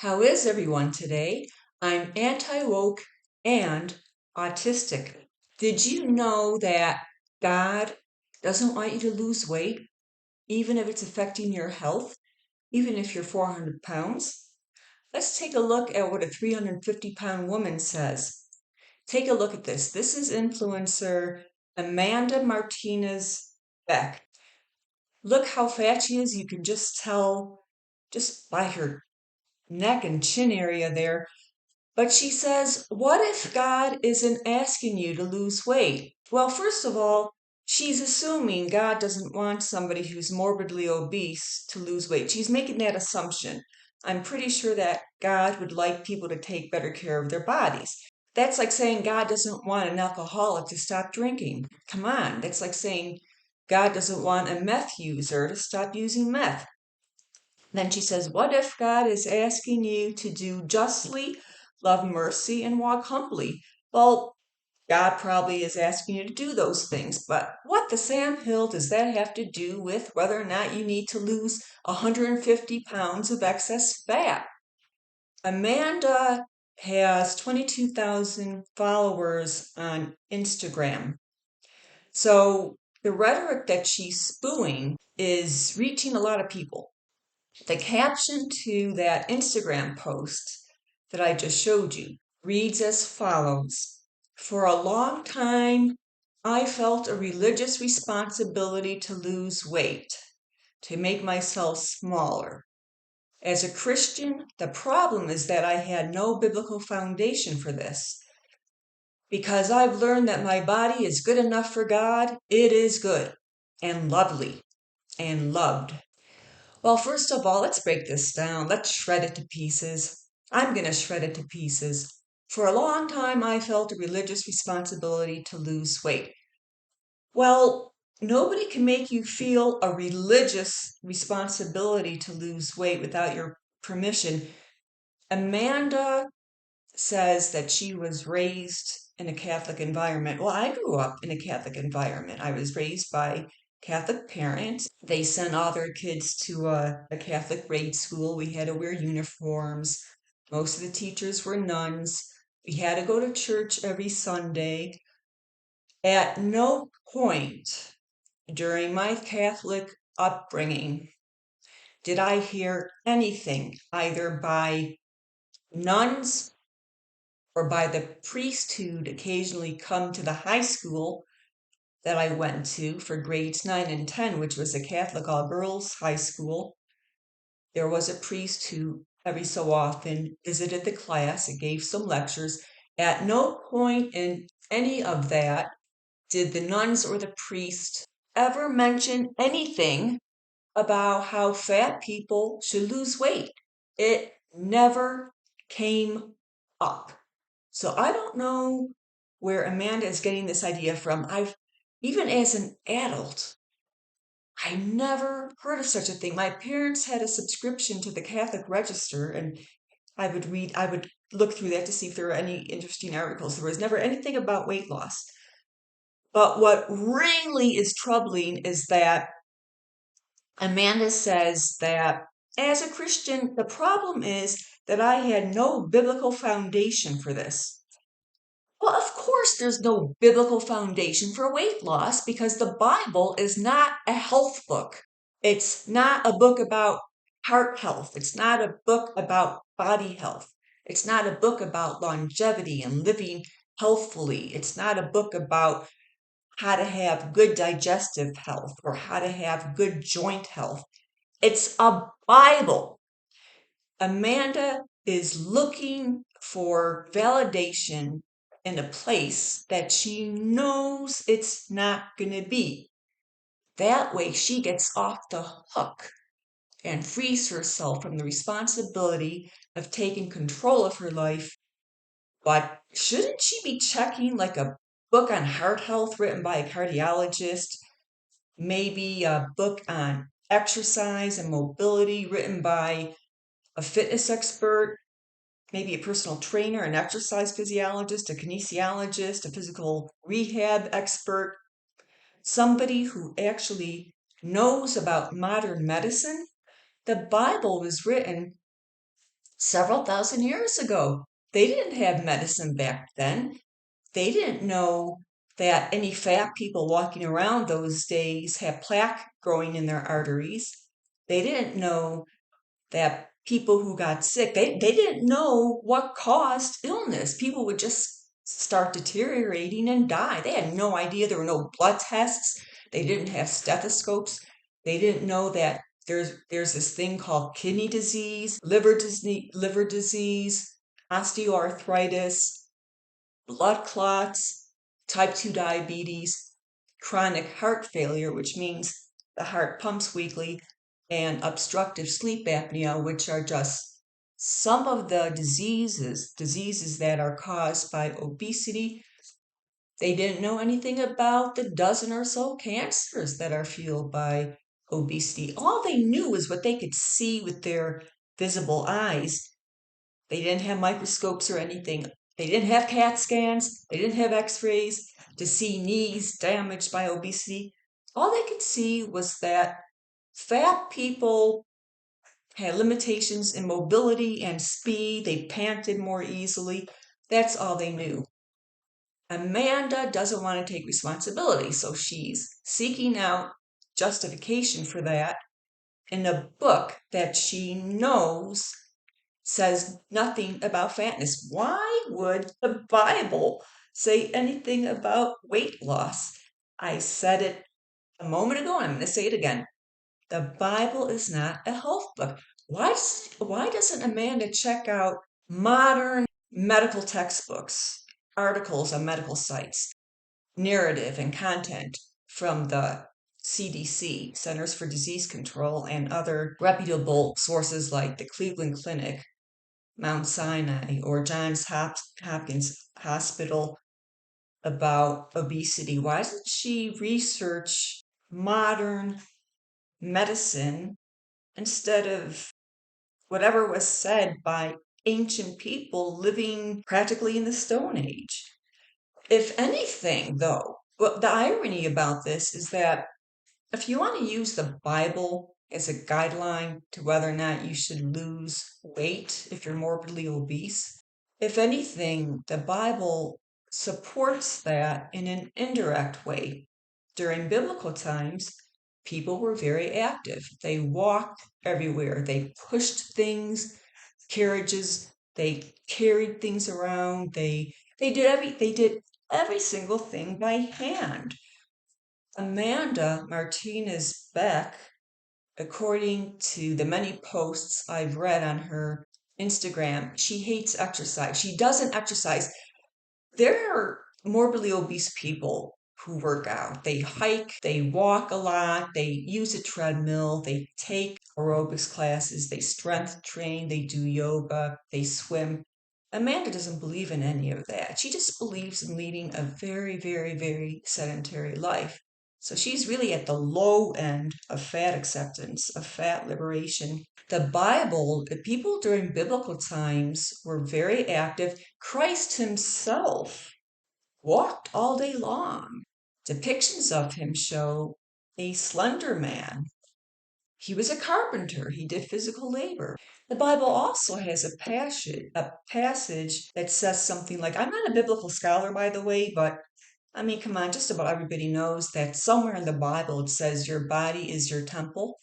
How is everyone today? I'm anti-woke and autistic. Did you know that God doesn't want you to lose weight, even if it's affecting your health, even if you're 400 pounds? Let's take a look at what a 350-pound woman says. Take a look at this. This is influencer Amanda Martinez Beck. Look how fat she is. You can just tell just by her neck and chin area there. But she says, what if God isn't asking you to lose weight? Well, first of all, she's assuming God doesn't want somebody who's morbidly obese to lose weight. She's making that assumption. I'm pretty sure that God would like people to take better care of their bodies. That's like saying God doesn't want an alcoholic to stop drinking. Come on, that's like saying God doesn't want a meth user to stop using meth. Then she says, what if God is asking you to do justly, love mercy, and walk humbly? Well, God probably is asking you to do those things, but what the Sam Hill does that have to do with whether or not you need to lose 150 pounds of excess fat? Amanda has 22,000 followers on Instagram. So the rhetoric that she's spewing is reaching a lot of people. The caption to that Instagram post that I just showed you reads as follows. For a long time, I felt a religious responsibility to lose weight, to make myself smaller. As a Christian, the problem is that I had no biblical foundation for this. Because I've learned that my body is good enough for God, it is good and lovely and loved. Well, first of all, let's break this down. Let's shred it to pieces. I'm going to shred it to pieces. For a long time, I felt a religious responsibility to lose weight. Well, nobody can make you feel a religious responsibility to lose weight without your permission. Amanda says that she was raised in a Catholic environment. Well, I grew up in a Catholic environment. I was raised by Catholic parents. They sent all their kids to a Catholic grade school. We had to wear uniforms. Most of the teachers were nuns. We had to go to church every Sunday. At no point during my Catholic upbringing did I hear anything either by nuns or by the priest who'd occasionally come to the high school that I went to for grades 9 and 10, which was a Catholic all-girls high school. There was a priest who every so often visited the class and gave some lectures. At no point in any of that did the nuns or the priest ever mention anything about how fat people should lose weight. It never came up. So I don't know where Amanda is getting this idea from. Even as an adult, I never heard of such a thing. My parents had a subscription to the Catholic Register, and I would look through that to see if there were any interesting articles. There was never anything about weight loss. But what really is troubling is that Amanda says that as a Christian, the problem is that I had no biblical foundation for this. Well, of course, there's no biblical foundation for weight loss because the Bible is not a health book. It's not a book about heart health. It's not a book about body health. It's not a book about longevity and living healthfully. It's not a book about how to have good digestive health or how to have good joint health. It's a Bible. Amanda is looking for validation in a place that she knows it's not going to be. That way, she gets off the hook and frees herself from the responsibility of taking control of her life. But shouldn't she be checking like a book on heart health written by a cardiologist? Maybe a book on exercise and mobility written by a fitness expert, maybe a personal trainer, an exercise physiologist, a kinesiologist, a physical rehab expert, somebody who actually knows about modern medicine. The Bible was written several thousand years ago. They didn't have medicine back then. They didn't know that any fat people walking around those days had plaque growing in their arteries. They didn't know that people who got sick, they didn't know what caused illness. People would just start deteriorating and die. They had no idea. There were no blood tests. They didn't have stethoscopes. They didn't know that there's this thing called kidney disease, liver disease, osteoarthritis, blood clots, type 2 diabetes, chronic heart failure, which means the heart pumps weakly, and obstructive sleep apnea, which are just some of the diseases that are caused by obesity. They didn't know anything about the dozen or so cancers that are fueled by obesity. All they knew was what they could see with their visible eyes. They didn't have microscopes or anything. They didn't have CAT scans. They didn't have x-rays to see knees damaged by obesity. All they could see was that fat people had limitations in mobility and speed. They panted more easily. That's all they knew. Amanda doesn't want to take responsibility, so she's seeking out justification for that in a book that she knows says nothing about fatness. Why would the Bible say anything about weight loss? I said it a moment ago, and I'm going to say it again. The Bible is not a health book. Why doesn't Amanda check out modern medical textbooks, articles on medical sites, narrative and content from the CDC, Centers for Disease Control, and other reputable sources like the Cleveland Clinic, Mount Sinai, or Johns Hopkins Hospital about obesity? Why doesn't she research modern medicine instead of whatever was said by ancient people living practically in the Stone Age? If anything, though, well, the irony about this is that if you want to use the Bible as a guideline to whether or not you should lose weight if you're morbidly obese, if anything, the Bible supports that in an indirect way. During biblical times, people were very active. They walked everywhere. They pushed things, carriages, they carried things around. They did every single thing by hand. Amanda Martinez Beck, according to the many posts I've read on her Instagram, she hates exercise. She doesn't exercise. There are morbidly obese people who work out. They hike, they walk a lot, they use a treadmill, they take aerobics classes, they strength train, they do yoga, they swim. Amanda doesn't believe in any of that. She just believes in leading a very, very, very sedentary life. So she's really at the low end of fat acceptance, of fat liberation. The Bible, the people during biblical times were very active. Christ himself walked all day long. Depictions of him show a slender man. He was a carpenter. He did physical labor. The Bible also has a passage that says something like, I'm not a biblical scholar, by the way, but I mean, come on, just about everybody knows that somewhere in the Bible it says your body is your temple.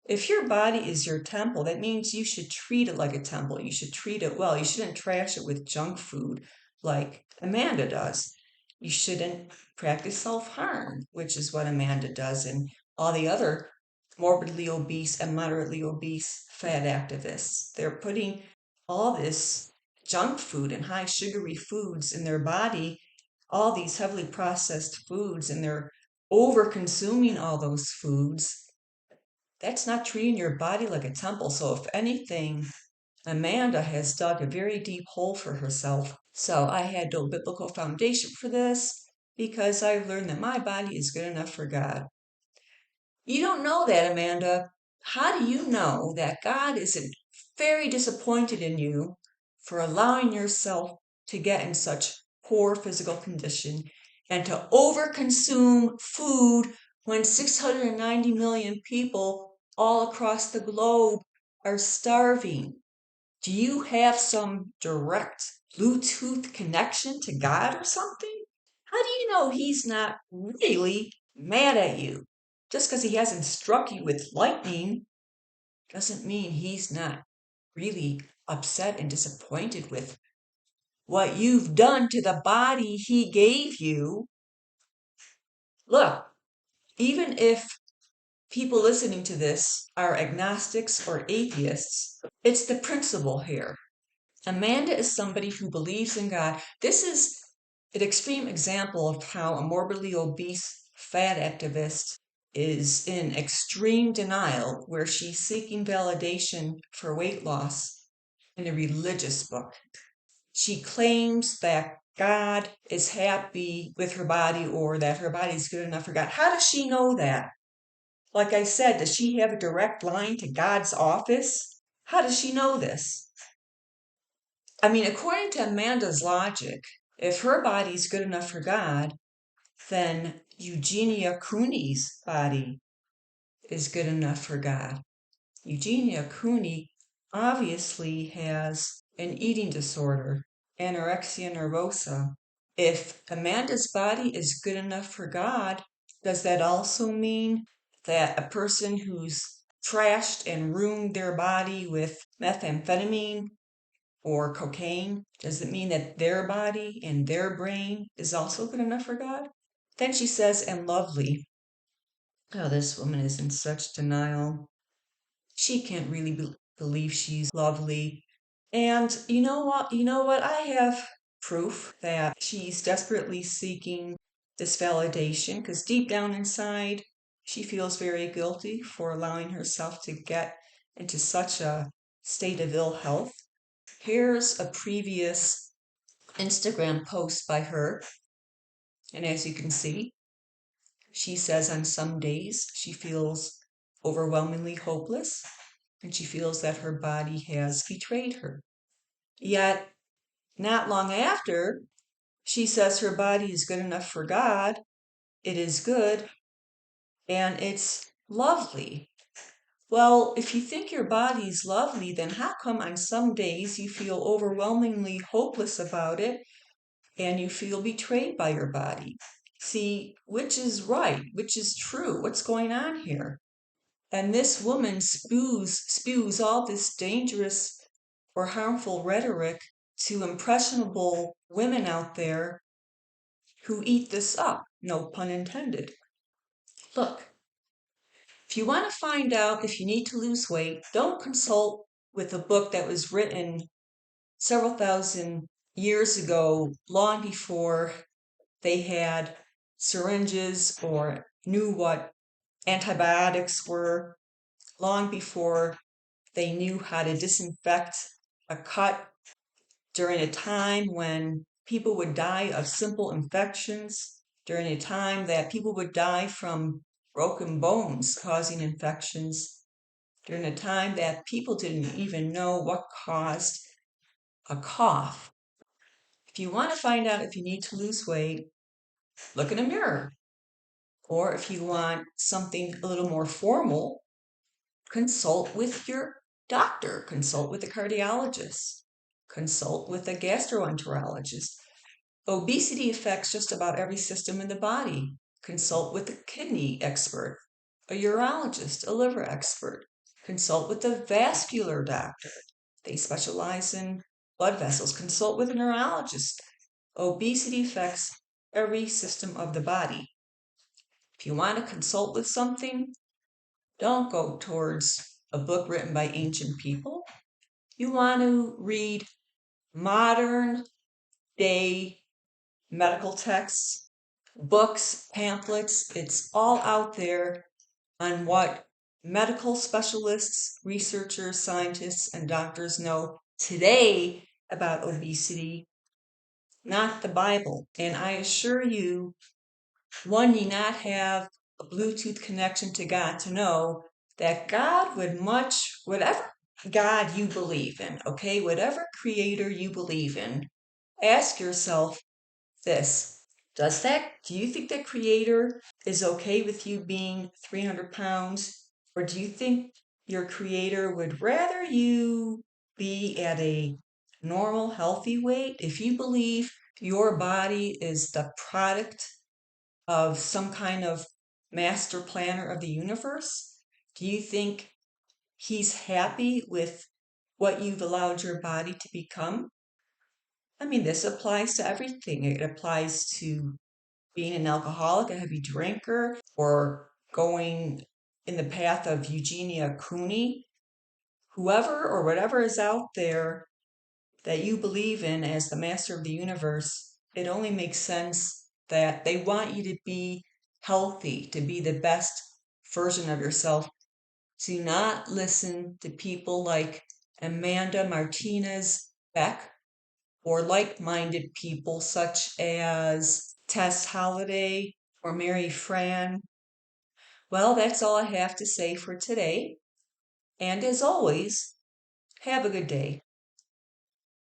If your body is your temple, that means you should treat it like a temple. You should treat it well. You shouldn't trash it with junk food like Amanda does. You shouldn't practice self-harm, which is what Amanda does and all the other morbidly obese and moderately obese fat activists. They're putting all this junk food and high sugary foods in their body, all these heavily processed foods, and they're over consuming all those foods. That's not treating your body like a temple. So, if anything, Amanda has dug a very deep hole for herself. So, I had no biblical foundation for this because I've learned that my body is good enough for God. You don't know that, Amanda. How do you know that God isn't very disappointed in you for allowing yourself to get in such poor physical condition and to overconsume food when 690 million people all across the globe are starving? Do you have some direct Bluetooth connection to God or something? How do you know he's not really mad at you? Just because he hasn't struck you with lightning doesn't mean he's not really upset and disappointed with what you've done to the body he gave you. Look, even if people listening to this are agnostics or atheists, it's the principle here. Amanda is somebody who believes in God. This is an extreme example of how a morbidly obese fat activist is in extreme denial, where she's seeking validation for weight loss in a religious book. She claims that God is happy with her body or that her body is good enough for God. How does she know that? Like I said, does she have a direct line to God's office? How does she know this? I mean, according to Amanda's logic, if her body's good enough for God, then Eugenia Cooney's body is good enough for God. Eugenia Cooney obviously has an eating disorder, anorexia nervosa. If Amanda's body is good enough for God, does that also mean that a person who's trashed and ruined their body with methamphetamine or cocaine, does it mean that their body and their brain is also good enough for God? Then she says, and lovely. Oh, this woman is in such denial. She can't really believe she's lovely. And you know what? You know what? I have proof that she's desperately seeking this validation because deep down inside, she feels very guilty for allowing herself to get into such a state of ill health. Here's a previous Instagram post by her. And as you can see, she says on some days she feels overwhelmingly hopeless and she feels that her body has betrayed her. Yet, not long after, she says her body is good enough for God, it is good, and it's lovely. Well, if you think your body's lovely, then how come on some days you feel overwhelmingly hopeless about it and you feel betrayed by your body? See, which is right? Which is true? What's going on here? And this woman spews all this dangerous or harmful rhetoric to impressionable women out there who eat this up, no pun intended. Look, if you want to find out if you need to lose weight, don't consult with a book that was written several thousand years ago, long before they had syringes or knew what antibiotics were, long before they knew how to disinfect a cut during a time when people would die of simple infections, during a time that people would die from broken bones causing infections, during a time that people didn't even know what caused a cough. If you want to find out if you need to lose weight, look in a mirror. Or if you want something a little more formal, consult with your doctor, consult with a cardiologist, consult with a gastroenterologist. Obesity affects just about every system in the body. Consult with a kidney expert, a urologist, a liver expert. Consult with a vascular doctor. They specialize in blood vessels. Consult with a neurologist. Obesity affects every system of the body. If you want to consult with something, don't go towards a book written by ancient people. You want to read modern day medical texts, books, pamphlets. It's all out there on what medical specialists, researchers, scientists, and doctors know today about obesity, not the Bible. And I assure you, one need not have a Bluetooth connection to God to know that God would whatever God you believe in, okay, whatever creator you believe in, ask yourself this. Do you think that creator is okay with you being 300 pounds? Or do you think your creator would rather you be at a normal, healthy weight, if you believe your body is the product of some kind of master planner of the universe, do you think he's happy with what you've allowed your body to become? I mean, this applies to everything. It applies to being an alcoholic, a heavy drinker, or going in the path of Eugenia Cooney, whoever or whatever is out there that you believe in as the master of the universe. It only makes sense that they want you to be healthy, to be the best version of yourself. Do not listen to people like Amanda Martinez Beck or like minded people such as Tess Holliday or Mary Fran. Well, that's all I have to say for today. And as always, have a good day.